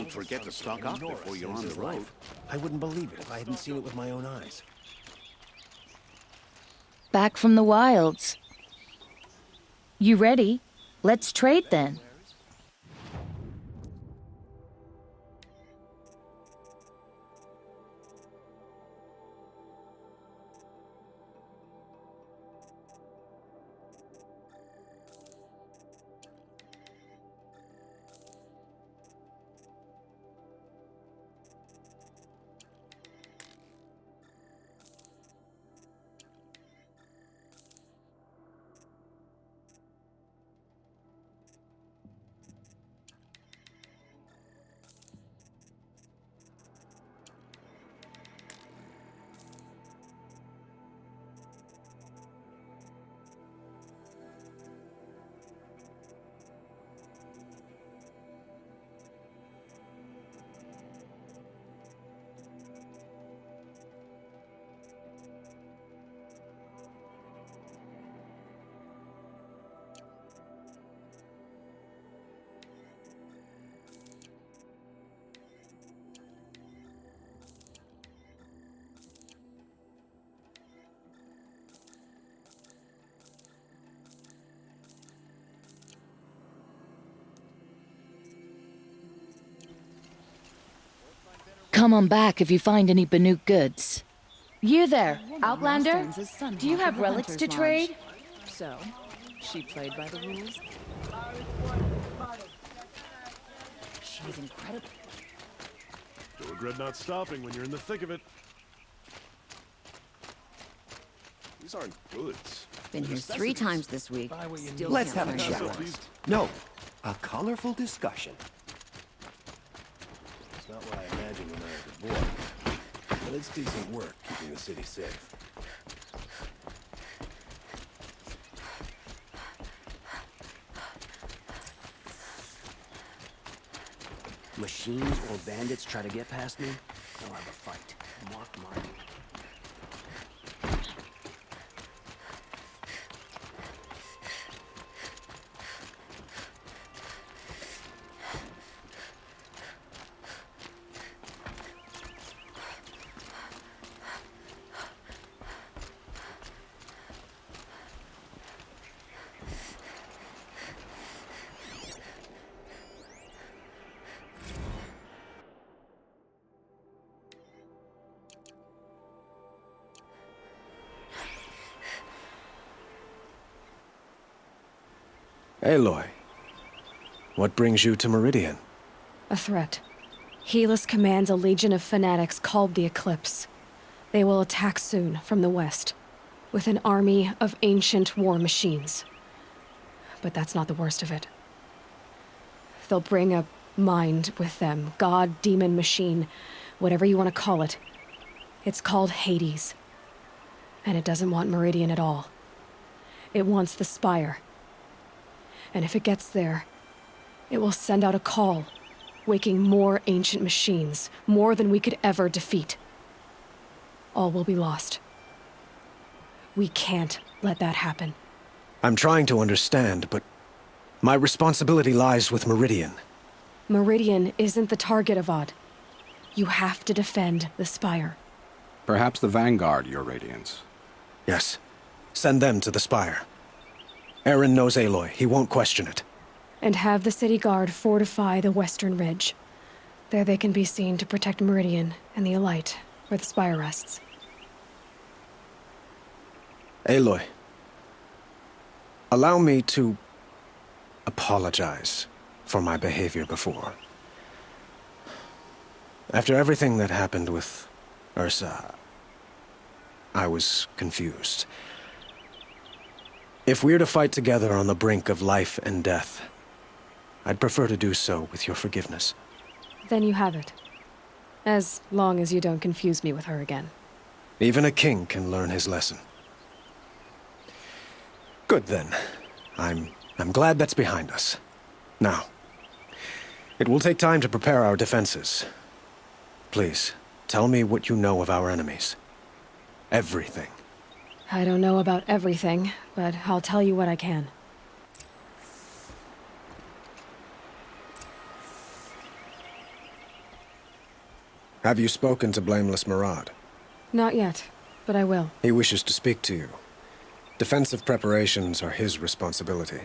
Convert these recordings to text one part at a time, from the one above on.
Don't forget to stock up before you're on the road. I wouldn't believe it if I hadn't seen it with my own eyes. Back from the wilds. You ready? Let's trade then. Come on back if you find any Banuk goods. You there, Outlander? Do you have relics to trade? So, she played by the rules? She's incredible. You'll regret not stopping when you're in the thick of it. These aren't goods. Been here 3 times this week. Still Let's can't have a find chat. yours. No, a colorful discussion. It's not what I imagined when I was a boy, but it's decent work keeping the city safe. Machines or bandits try to get past me, I'll have a fight. Mark my... Aloy, what brings you to Meridian? A threat. Helis commands a legion of fanatics called the Eclipse. They will attack soon from the west, with an army of ancient war machines. But that's not the worst of it. They'll bring a mind with them, god, demon, machine, whatever you want to call it. It's called Hades. And it doesn't want Meridian at all. It wants the Spire. And if it gets there, it will send out a call, waking more ancient machines, more than we could ever defeat. All will be lost. We can't let that happen. I'm trying to understand, but my responsibility lies with Meridian. Meridian isn't the target, Avad. You have to defend the Spire. Perhaps the Vanguard, Your Radiance. Yes, send them to the Spire. Eren knows Aloy. He won't question it. And have the city guard fortify the western ridge. There they can be seen to protect Meridian and the Elite, where the Spire rests. Aloy, allow me to apologize for my behavior before. After everything that happened with Ursa, I was confused. If we're to fight together on the brink of life and death, I'd prefer to do so with your forgiveness. Then you have it. As long as you don't confuse me with her again. Even a king can learn his lesson. Good then. I'm glad that's behind us. Now, it will take time to prepare our defenses. Please, tell me what you know of our enemies. Everything. I don't know about everything, but I'll tell you what I can. Have you spoken to Blameless Murad? Not yet, but I will. He wishes to speak to you. Defensive preparations are his responsibility.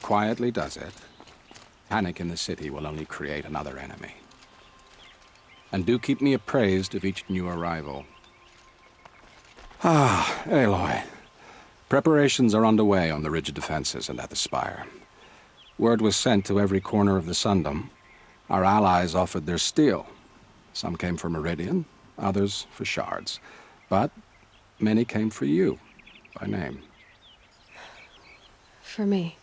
Quietly does it. Panic in the city will only create another enemy. And do keep me appraised of each new arrival. Ah, Aloy. Preparations are underway on the ridge defenses and at the spire. Word was sent to every corner of the Sundom. Our allies offered their steel. Some came for Meridian, others for shards. But many came for you, by name. For me.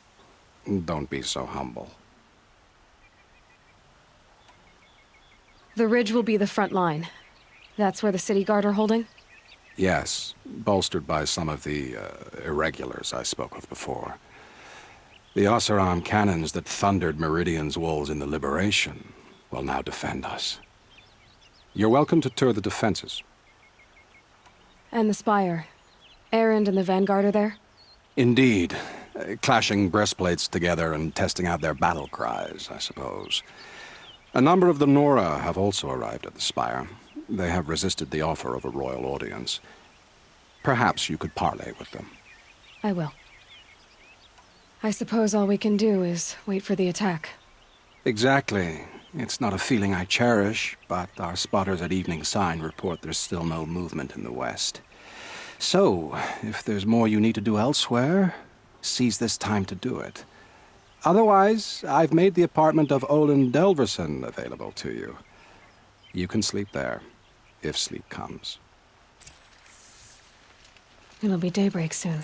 Don't be so humble. The ridge will be the front line. That's where the city guard are holding? Yes, bolstered by some of the irregulars I spoke of before. The Oseram cannons that thundered Meridian's walls in the Liberation will now defend us. You're welcome to tour the defenses. And the spire. Erend and the Vanguard are there? Indeed. Clashing breastplates together and testing out their battle cries, I suppose. A number of the Nora have also arrived at the spire. They have resisted the offer of a royal audience. Perhaps you could parley with them. I will. I suppose all we can do is wait for the attack. Exactly. It's not a feeling I cherish, but our spotters at Evening Sign report there's still no movement in the west. So, if there's more you need to do elsewhere, seize this time to do it. Otherwise, I've made the apartment of Olin Delverson available to you. You can sleep there, if sleep comes. It'll be daybreak soon.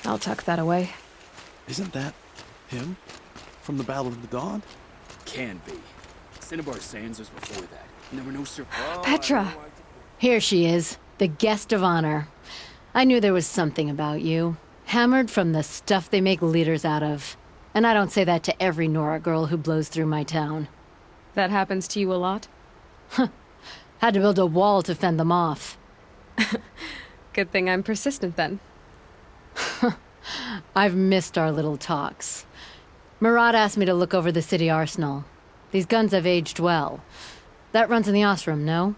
I'll tuck that away. Isn't that him? From the Battle of the Dawn? Can be. Cinnabar Sands was before that, and there were no surprises. Petra! Here she is, the guest of honor. I knew there was something about you. Hammered from the stuff they make leaders out of. And I don't say that to every Nora girl who blows through my town. That happens to you a lot? Had to build a wall to fend them off. Good thing I'm persistent then. I've missed our little talks. Murat asked me to look over the city arsenal. These guns have aged well. That runs in the Osram, no?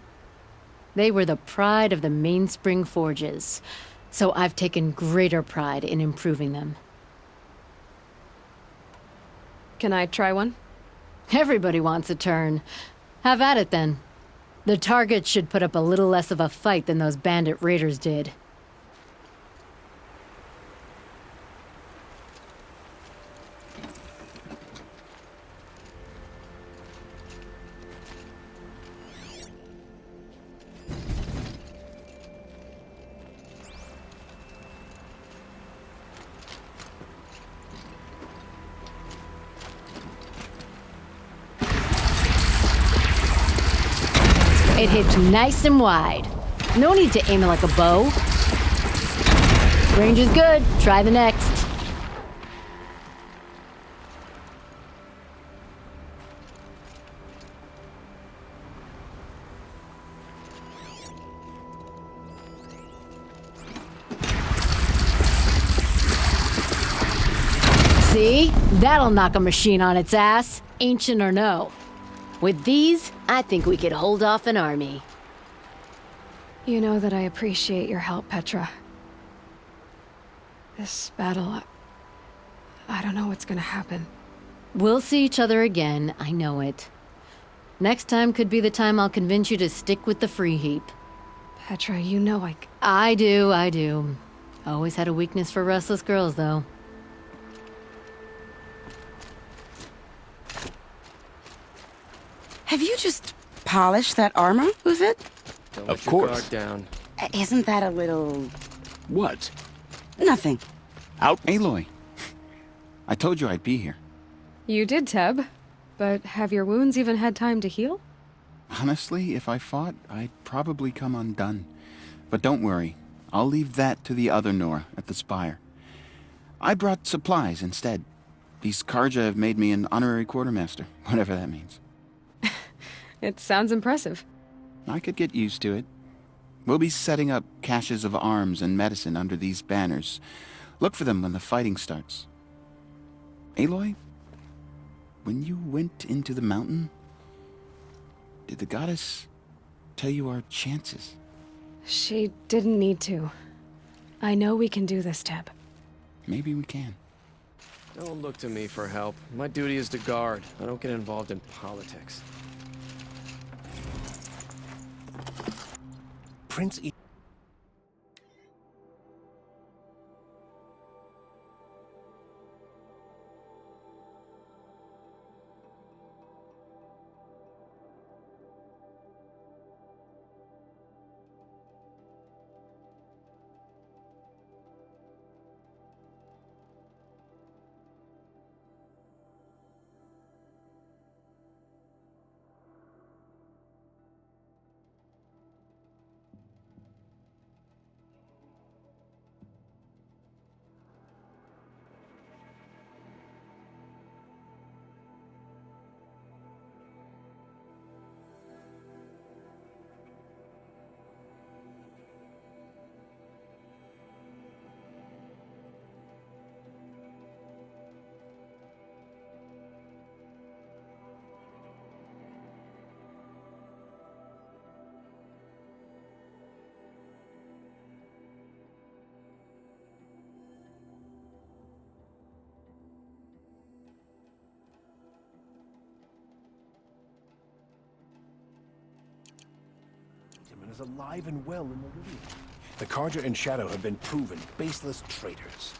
They were the pride of the Mainspring Forges, so I've taken greater pride in improving them. Can I try one? Everybody wants a turn. Have at it then. The targets should put up a little less of a fight than those bandit raiders did. It hits nice and wide. No need to aim it like a bow. Range is good. Try the next. See? That'll knock a machine on its ass, ancient or no. With these, I think we could hold off an army. You know that I appreciate your help, Petra. This battle, I don't know what's gonna happen. We'll see each other again, I know it. Next time could be the time I'll convince you to stick with the free heap. Petra, you know I do. Always had a weakness for restless girls, though. Have you just polished that armor with it? Of course. Down. Isn't that a little... What? Nothing. Out, Aloy. I told you I'd be here. You did, Teb. But have your wounds even had time to heal? Honestly, if I fought, I'd probably come undone. But don't worry. I'll leave that to the other Nora at the Spire. I brought supplies instead. These Karja have made me an honorary quartermaster, whatever that means. It sounds impressive. I could get used to it. We'll be setting up caches of arms and medicine under these banners. Look for them when the fighting starts. Aloy, when you went into the mountain, did the goddess tell you our chances? She didn't need to. I know we can do this, Teb. Maybe we can. Don't look to me for help. My duty is to guard. I don't get involved in politics. Prince E... is alive and well in Meridian. The Karja and Shadow have been proven baseless traitors.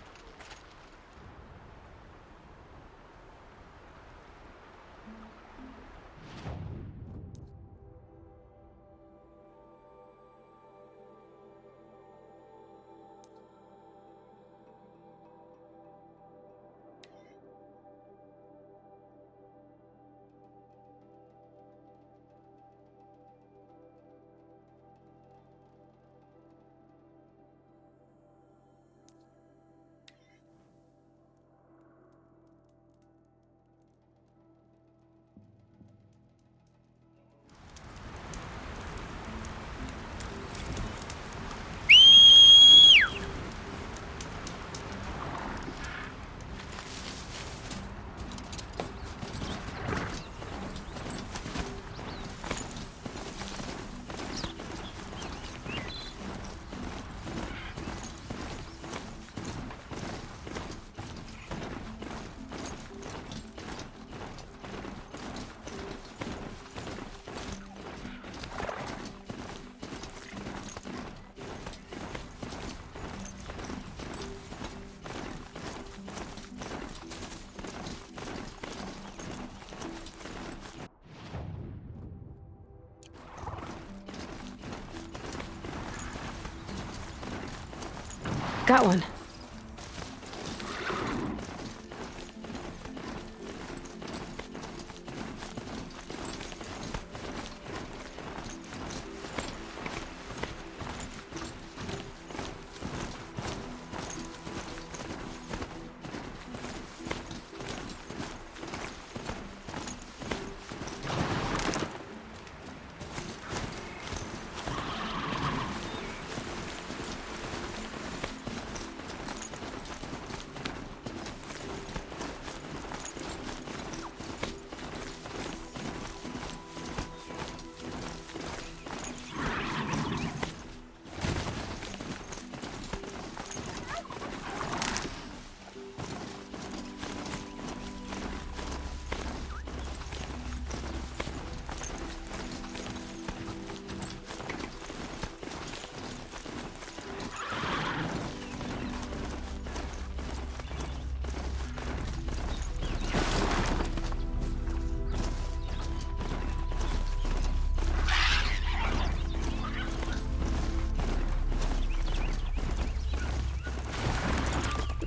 Got one.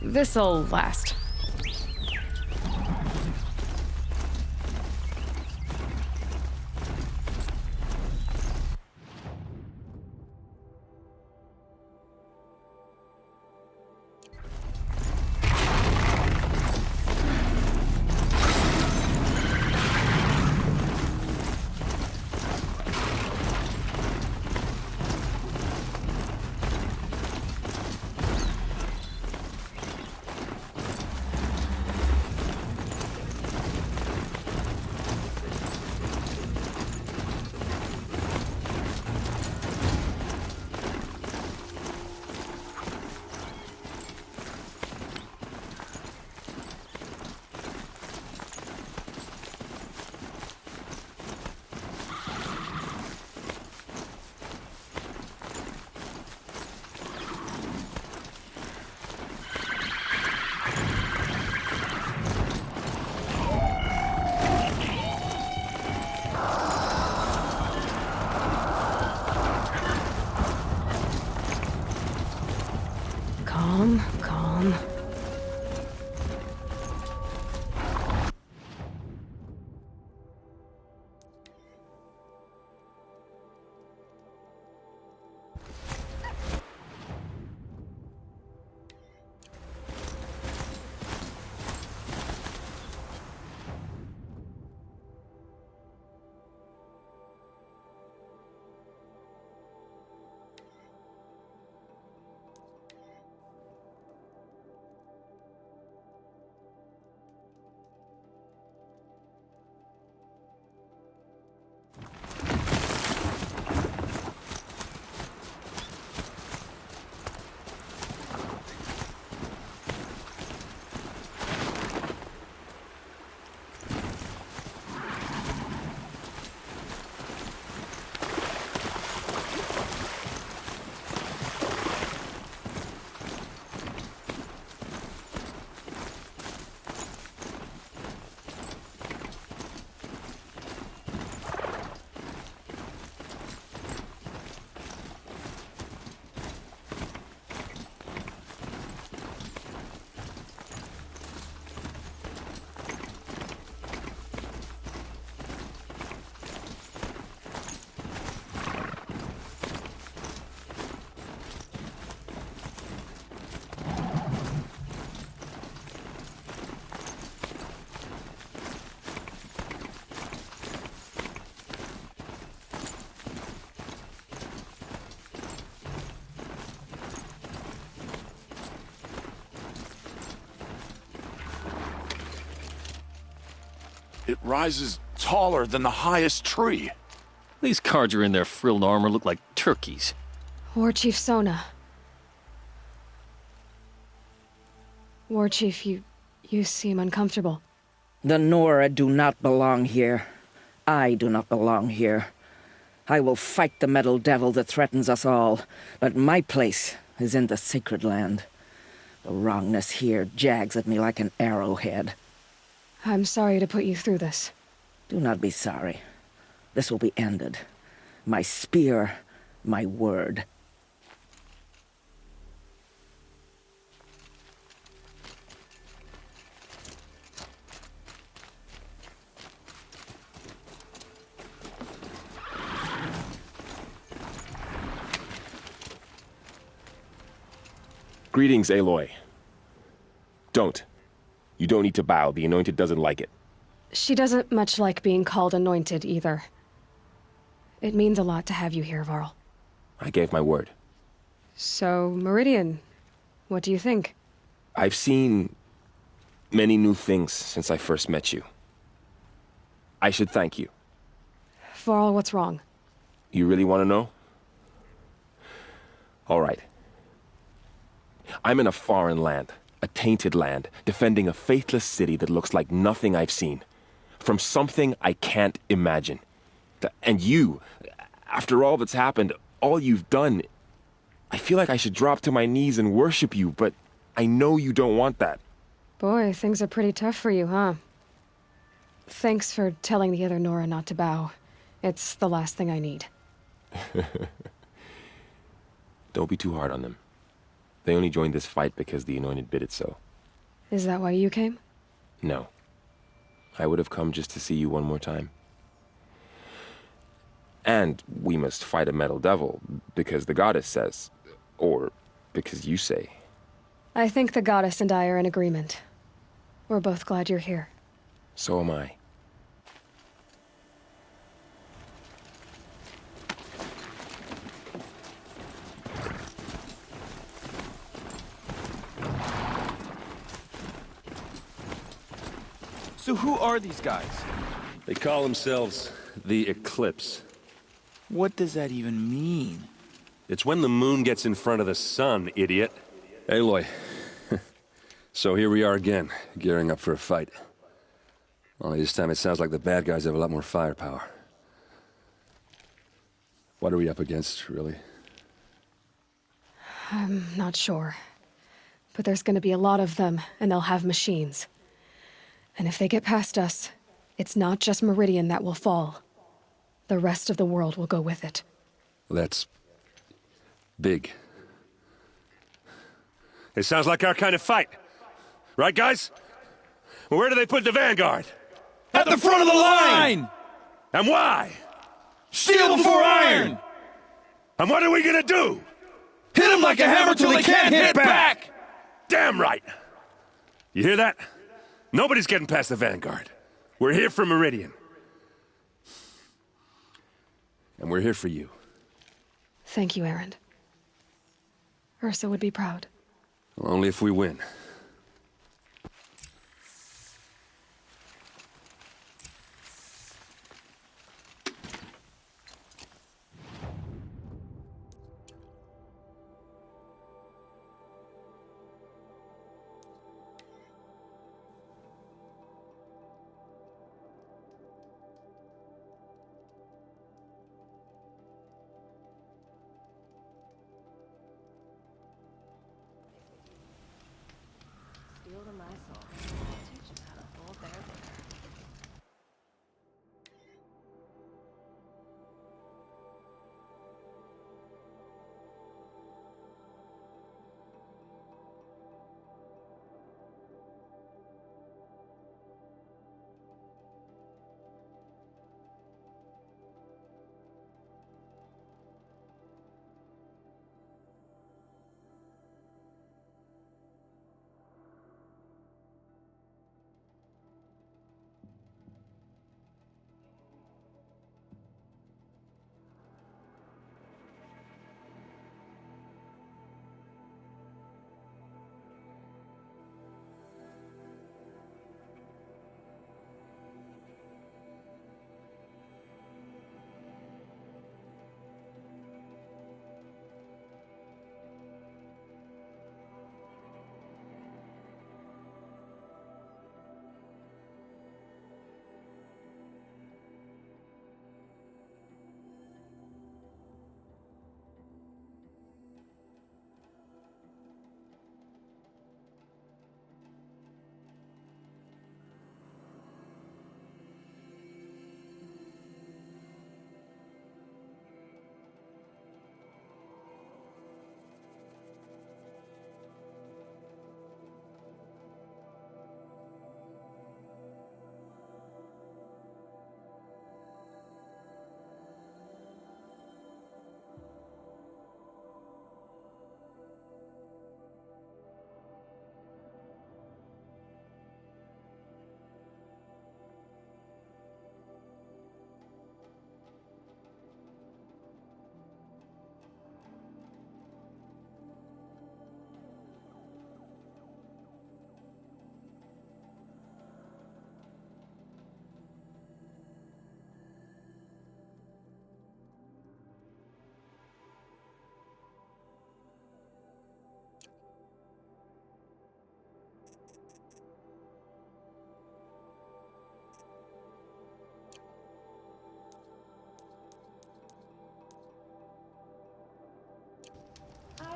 This'll last. Calm. It rises taller than the highest tree. These Carja in their frilled armor look like turkeys. War Chief Sona. War Chief, you seem uncomfortable. The Nora do not belong here. I do not belong here. I will fight the metal devil that threatens us all, but my place is in the sacred land. The wrongness here jags at me like an arrowhead. I'm sorry to put you through this. Do not be sorry. This will be ended. My spear, my word. Greetings, Aloy. Don't. You don't need to bow. The Anointed doesn't like it. She doesn't much like being called anointed either. It means a lot to have you here, Varl. I gave my word. So, Meridian, what do you think? I've seen many new things since I first met you. I should thank you. Varl, what's wrong? You really want to know? All right. I'm in a foreign land, a tainted land, defending a faithless city that looks like nothing I've seen. From something I can't imagine. And you, after all that's happened, all you've done, I feel like I should drop to my knees and worship you, but I know you don't want that. Boy, things are pretty tough for you, huh? Thanks for telling the other Nora not to bow. It's the last thing I need. Don't be too hard on them. They only joined this fight because the Anointed bid it so. Is that why you came? No. I would have come just to see you one more time. And we must fight a metal devil, because the goddess says. Or because you say. I think the goddess and I are in agreement. We're both glad you're here. So am I. So who are these guys? They call themselves the Eclipse. What does that even mean? It's when the moon gets in front of the sun, idiot. Aloy. So here we are again, gearing up for a fight. Only this time it sounds like the bad guys have a lot more firepower. What are we up against, really? I'm not sure. But there's gonna be a lot of them, and they'll have machines. And if they get past us, it's not just Meridian that will fall. The rest of the world will go with it. That's big. It sounds like our kind of fight. Right, guys? Where do they put the Vanguard? At the front of the line! And why? Steel before iron! And what are we gonna do? Hit them like a hammer till they can't hit back! Damn right! You hear that? Nobody's getting past the Vanguard. We're here for Meridian. And we're here for you. Thank you, Erend. Ursa would be proud. Well, only if we win.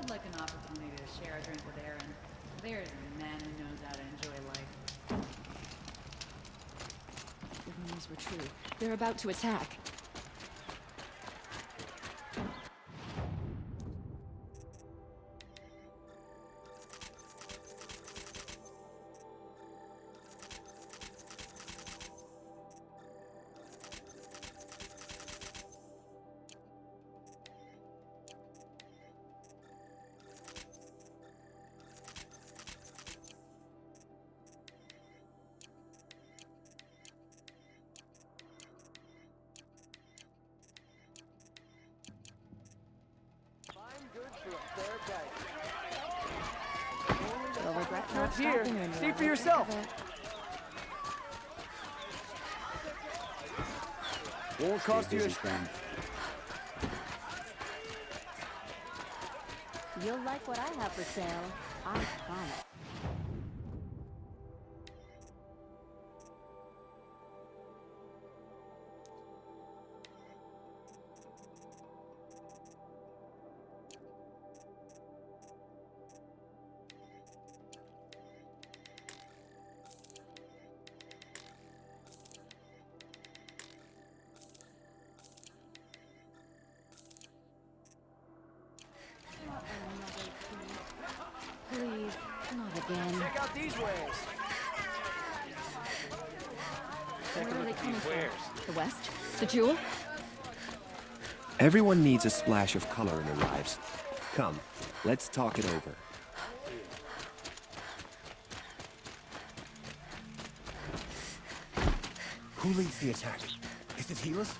I'd like an opportunity to share a drink with Aaron. There's a man who knows how to enjoy life. The rumors were true. They're about to attack. You'll regret Not not here. stopping when See you're for on yourself. Won't cost you a You'll like what I have for sale. I promise. Please, not again. Check out these wares. Where are they coming from? The west? The jewel? Everyone needs a splash of color in their lives. Come, let's talk it over. Who leads the attack? Is it Helis?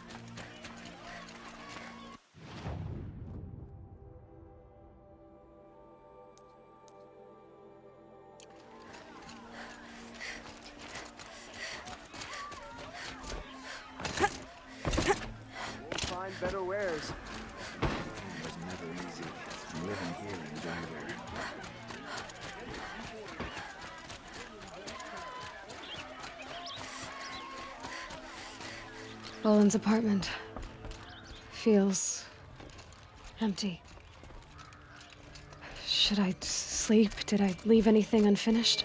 Find better wares. It was never easy living here in Gyre. Boland's apartment feels empty. Should I sleep? Did I leave anything unfinished?